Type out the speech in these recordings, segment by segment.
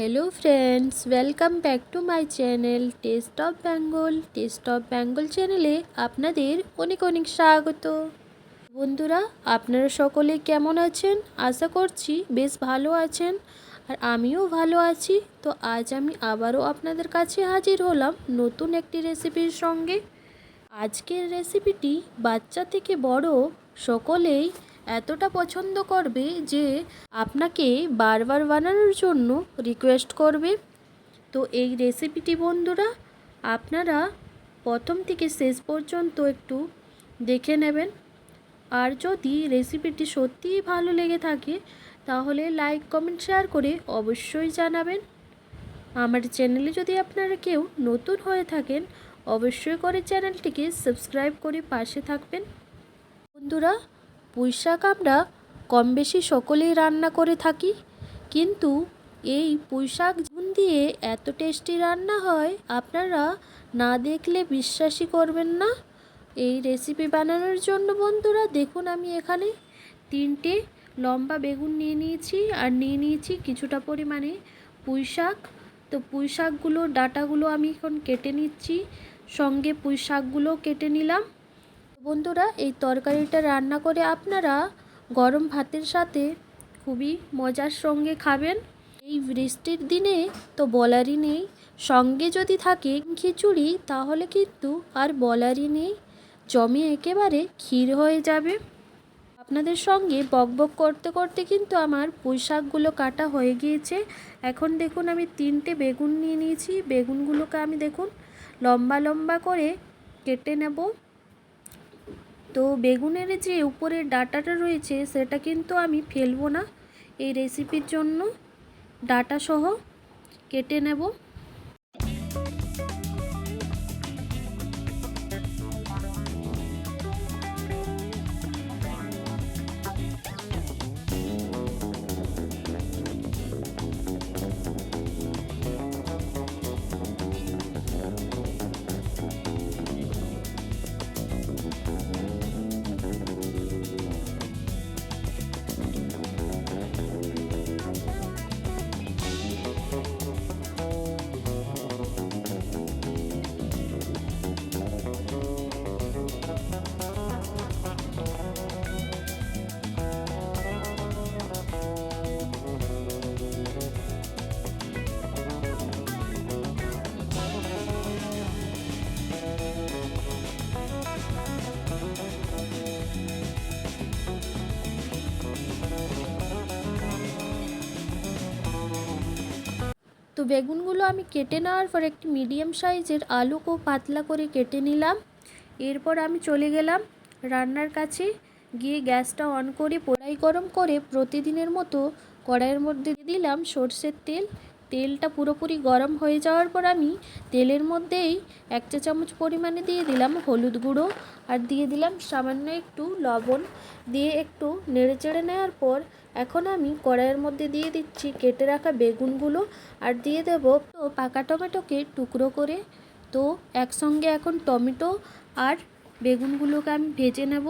Hello friends, welcome back to my channel test of Bengal চ্যানেলে আপনাদের অনেক অনেক স্বাগত। বন্ধুরা, আপনারা সকলে কেমন আছেন? আশা করছি বেশ ভালো আছেন, আর আমিও ভালো আছি। তো আজ আমি আবারও আপনাদের কাছে হাজির হলাম নতুন একটি রেসিপির সঙ্গে। আজকের রেসিপিটি বাচ্চা থেকে বড় সকলেই এতটা পছন্দ করবে যে আপনাকে বারবার বানানোর জন্য রিকোয়েস্ট করবে। তো এই রেসিপিটি বন্ধুরা আপনারা প্রথম থেকে শেষ পর্যন্ত একটু দেখে নেবেন। আর যদি রেসিপিটি সত্যিই ভালো লেগে থাকে তাহলে লাইক কমেন্ট শেয়ার করে অবশ্যই জানাবেন। আমার চ্যানেলে যদি আপনারা কেউ নতুন হয়ে থাকেন অবশ্যই করে চ্যানেলটিকে সাবস্ক্রাইব করে পাশে থাকবেন। বন্ধুরা, পুঁই শাক আমরা কম বেশি সকলেই রান্না করে থাকি, কিন্তু এই পুঁই শাক দিয়ে এত টেস্টি রান্না হয় আপনারা না দেখলে বিশ্বাসই করবেন না। এই রেসিপি বানানোর জন্য বন্ধুরা দেখুন, আমি এখানে 3টে লম্বা বেগুন নিয়ে নিয়েছি, আর নিয়ে নিয়েছি কিছুটা পরিমাণে পুঁই শাক। তো পুঁই শাকগুলো ডাঁটাগুলো আমি এখন কেটে নিচ্ছি, সঙ্গে পুঁই শাকগুলো কেটে নিলাম। বন্ধুরা, এই তরকারিটা রান্না করে আপনারা গরম ভাতের সাথে খুবই মজার সঙ্গে খাবেন। এই বৃষ্টির দিনে তো বলারই নেই, সঙ্গে যদি থাকে খিচুড়ি তাহলে কিন্তু আর বলারই নেই, জমে একেবারে ক্ষীর হয়ে যাবে। আপনাদের সঙ্গে বকবক করতে করতে কিন্তু আমার পুঁই শাকগুলো কাটা হয়ে গিয়েছে। এখন দেখুন, আমি 3টে বেগুন নিয়ে নিয়েছি। বেগুনগুলোকে আমি দেখুন লম্বা লম্বা করে কেটে নেব। তো বেগুনের যে উপরের ডাঁটাটা রয়েছে সেটা কিন্তু আমি ফেলবো না, এই রেসিপির জন্য ডাঁটা সহ কেটে নেব। তো বেগুনগুলো আমি কেটে নেওয়ার পর একটি মিডিয়াম সাইজের আলু খুব পাতলা করে কেটে নিলাম। এরপর আমি চলে গেলাম রান্নার কাছে, গিয়ে গ্যাসটা অন করে কড়াই গরম করে প্রতিদিনের মতো কড়াইয়ের মধ্যে দিয়ে দিলাম সর্ষের তেল। তেলটা পুরোপুরি গরম হয়ে যাওয়ার পর আমি তেলের মধ্যেই 1 চা চামচ পরিমাণে দিয়ে দিলাম হলুদ গুঁড়ো, আর দিয়ে দিলাম সামান্য একটু লবণ। দিয়ে একটু নেড়ে চেড়ে নেওয়ার পর এখন আমি কড়াইয়ের মধ্যে দিয়ে দিচ্ছি কেটে রাখা বেগুনগুলো, আর দিয়ে দেব তো পাকা টমেটোকে টুকরো করে। তো একসঙ্গে এখন টমেটো আর বেগুনগুলোকে আমি ভেজে নেব।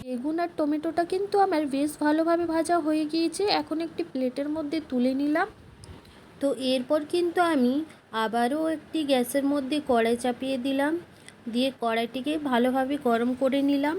বেগুন আর টমেটোটা কিন্তু আমার বেশ ভালোভাবে ভাজা হয়ে গিয়েছে। এখন একটি প্লেটের মধ্যে তুলে নিলাম। তো এরপর কিন্তু আমি আবারও একটি গ্যাসের মধ্যে কড়াই চাপিয়ে দিলাম, দিয়ে কড়াইটিকে ভালোভাবে গরম করে নিলাম।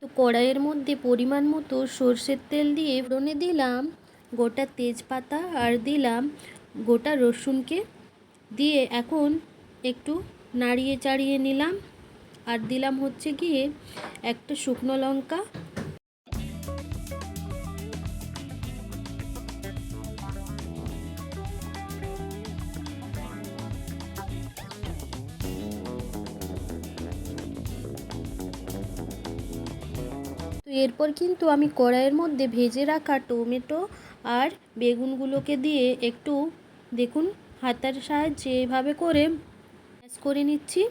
তো কড়াইয়ের মধ্যে পরিমাণ মতো সর্ষের তেল দিয়ে ফোড়নে দিলাম গোটা তেজপাতা আর দিলাম গোটা রসুনকে, দিয়ে এখন একটু নাড়িয়ে চাড়িয়ে নিলাম। আর দিলাম হচ্ছে গিয়ে একটা শুকনো লঙ্কা। তো এরপর কিন্তু আমি কড়াইয়ের মধ্যে ভেজে রাখা টমেটো আর বেগুনগুলোকে দিয়ে একটু দেখুন হাতার সাহায্যে এভাবে করে ম্যাশ করে নিচ্ছি।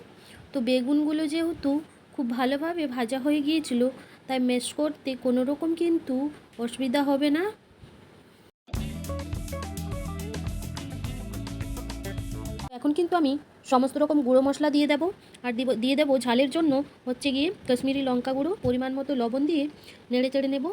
তো বেগুনগুলো যেহেতু খুব ভালোভাবে ভাজা হয়ে গিয়েছিল, তাই ম্যাশ করতে কোনো রকম কিন্তু অসুবিধা হবে না। এখন কিন্তু আমি সমস্ত রকম গুঁড়ো মশলা দিয়ে দেবো। আর দিয়ে দেবো ঝালের জন্য হচ্ছে গিয়ে কাশ্মীরি লঙ্কা গুঁড়ো, পরিমাণ মতো লবণ দিয়ে নেড়ে চেড়ে নেব।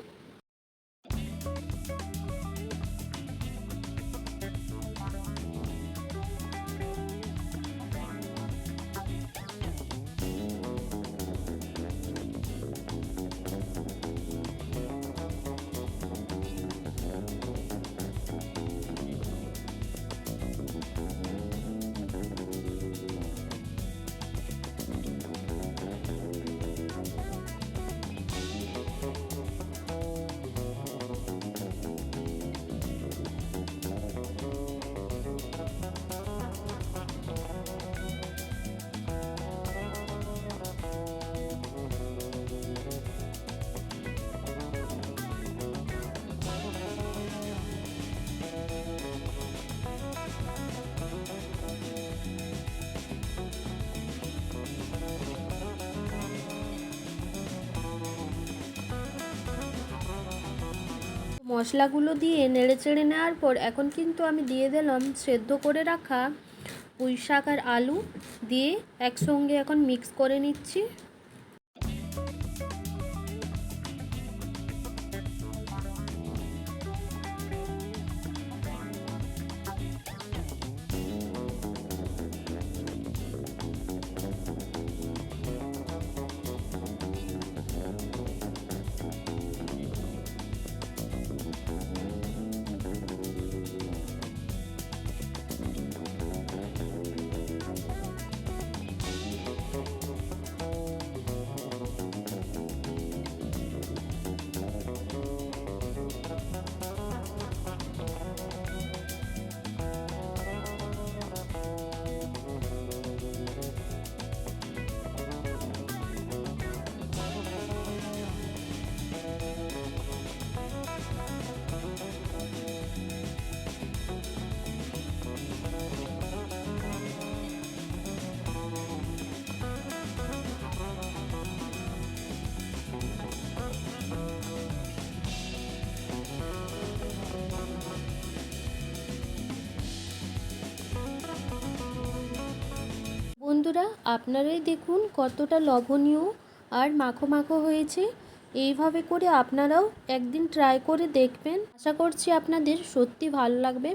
মশলাগুলো দিয়ে নেড়েচেড়ে নেওয়ার পর এখন কিন্তু আমি দিয়ে দিলাম সেদ্ধ করে রাখা পুঁই শাক আর আলু, দিয়ে একসঙ্গে এখন মিক্স করে নিচ্ছি। বন্ধুরা, আপনারাই দেখুন কতটা লোভনীয় আর মাখো মাখো হয়েছে। এইভাবে করে আপনারাও একদিন ট্রাই করে দেখবেন। আশা করছি আপনাদের সত্যি ভালো লাগবে।